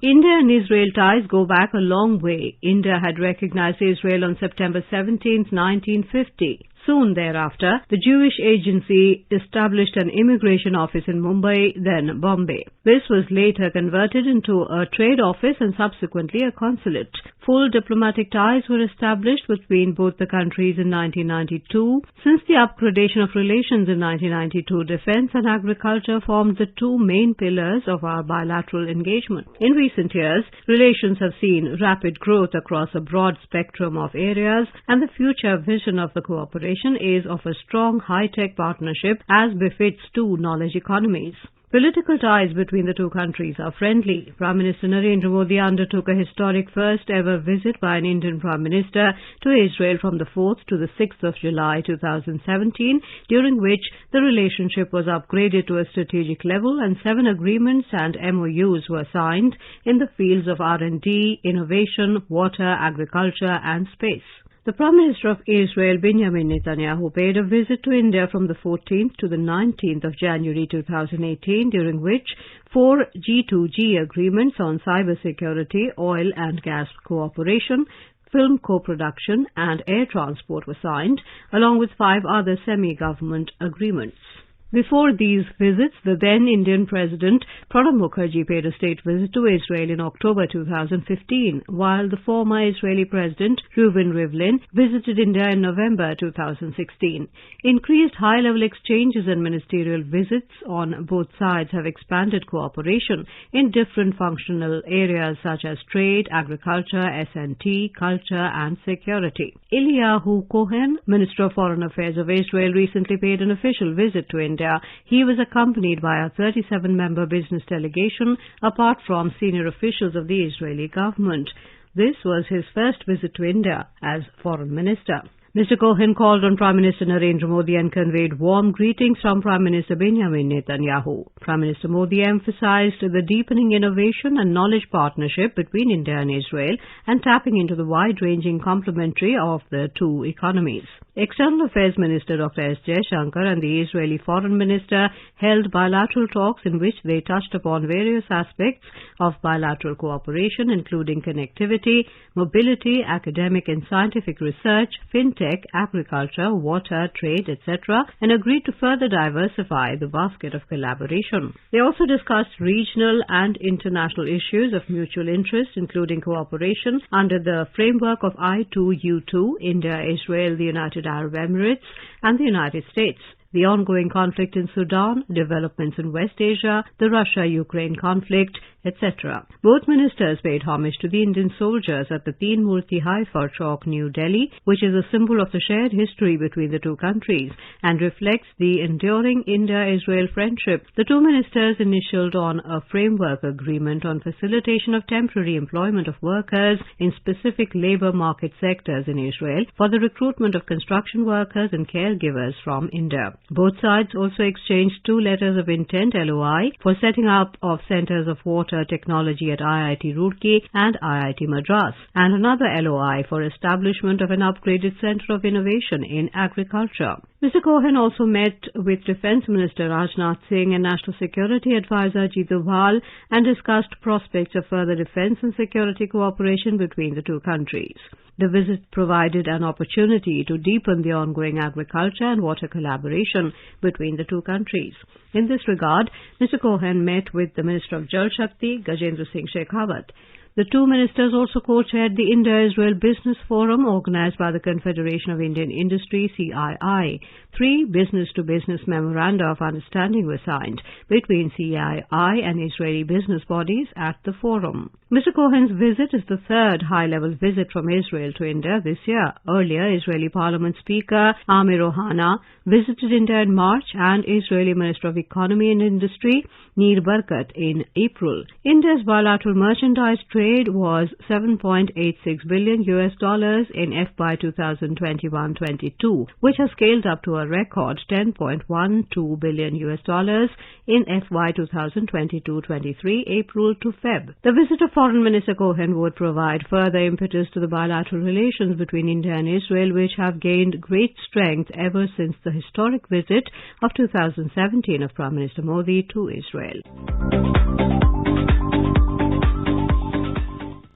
India and Israel ties go back a long way. India had recognized Israel on September 17, 1950. Soon thereafter, the Jewish Agency established an immigration office in Mumbai, then Bombay. This was later converted into a trade office and subsequently a consulate. Full diplomatic ties were established between both the countries in 1992. Since the upgradation of relations in 1992, defense and agriculture formed the two main pillars of our bilateral engagement. In recent years, relations have seen rapid growth across a broad spectrum of areas, and the future vision of the cooperation is of a strong high-tech partnership as befits two knowledge economies. Political ties between the two countries are friendly. Prime Minister Narendra Modi undertook a historic first-ever visit by an Indian Prime Minister to Israel from the 4th to the 6th of July 2017, during which the relationship was upgraded to a strategic level and 7 agreements and MOUs were signed in the fields of R&D, innovation, water, agriculture and space. The Prime Minister of Israel, Benjamin Netanyahu, paid a visit to India from the 14th to the 19th of January 2018, during which 4 G2G agreements on cybersecurity, oil and gas cooperation, film co-production and air transport were signed, along with 5 other semi-government agreements. Before these visits, the then Indian President Pranab Mukherjee paid a state visit to Israel in October 2015, while the former Israeli President Reuven Rivlin visited India in November 2016. Increased high-level exchanges and ministerial visits on both sides have expanded cooperation in different functional areas such as trade, agriculture, S&T, culture and security. Eliyahu Cohen, Minister of Foreign Affairs of Israel, recently paid an official visit to India. He was accompanied by a 37-member business delegation, apart from senior officials of the Israeli government. This was his first visit to India as Foreign Minister. Mr. Cohen called on Prime Minister Narendra Modi and conveyed warm greetings from Prime Minister Benjamin Netanyahu. Prime Minister Modi emphasized the deepening innovation and knowledge partnership between India and Israel and tapping into the wide-ranging complementary of the two economies. External Affairs Minister Dr. S. Jaishankar and the Israeli Foreign Minister held bilateral talks in which they touched upon various aspects of bilateral cooperation, including connectivity, mobility, academic and scientific research, fintech, agriculture, water, trade, etc., and agreed to further diversify the basket of collaboration. They also discussed regional and international issues of mutual interest, including cooperation under the framework of I2U2, India, Israel, the United Arab Emirates, and the United States. The ongoing conflict in Sudan, developments in West Asia, the Russia-Ukraine conflict, etc. Both ministers paid homage to the Indian soldiers at the Teen Murti Haifa Chowk, New Delhi, which is a symbol of the shared history between the two countries and reflects the enduring India-Israel friendship. The two ministers initialed on a framework agreement on facilitation of temporary employment of workers in specific labor market sectors in Israel for the recruitment of construction workers and caregivers from India. Both sides also exchanged 2 letters of intent (LOI) for setting up of centers of water technology at IIT Roorkee and IIT Madras, and another LOI for establishment of an upgraded center of innovation in agriculture. Mr. Cohen also met with Defense Minister Rajnath Singh and National Security Advisor Ajit Doval and discussed prospects of further defense and security cooperation between the two countries. The visit provided an opportunity to deepen the ongoing agriculture and water collaboration between the two countries. In this regard, Mr. Cohen met with the Minister of Jal Shakti, Gajendra Singh Shekhawat. The two ministers also co-chaired the India-Israel Business Forum organized by the Confederation of Indian Industry, CII. 3 business-to-business memoranda of understanding were signed between CII and Israeli business bodies at the forum. Mr. Cohen's visit is the 3rd high-level visit from Israel to India this year. Earlier, Israeli Parliament Speaker Amir Ohana visited India in March and Israeli Minister of Economy and Industry Nir Barkat in April. India's bilateral merchandise trade was $7.86 billion in FY 2021-22, which has scaled up to a record $10.12 billion in FY 2022-23, April to Feb. The visit of Foreign Minister Cohen would provide further impetus to the bilateral relations between India and Israel, which have gained great strength ever since the historic visit of 2017 of Prime Minister Modi to Israel.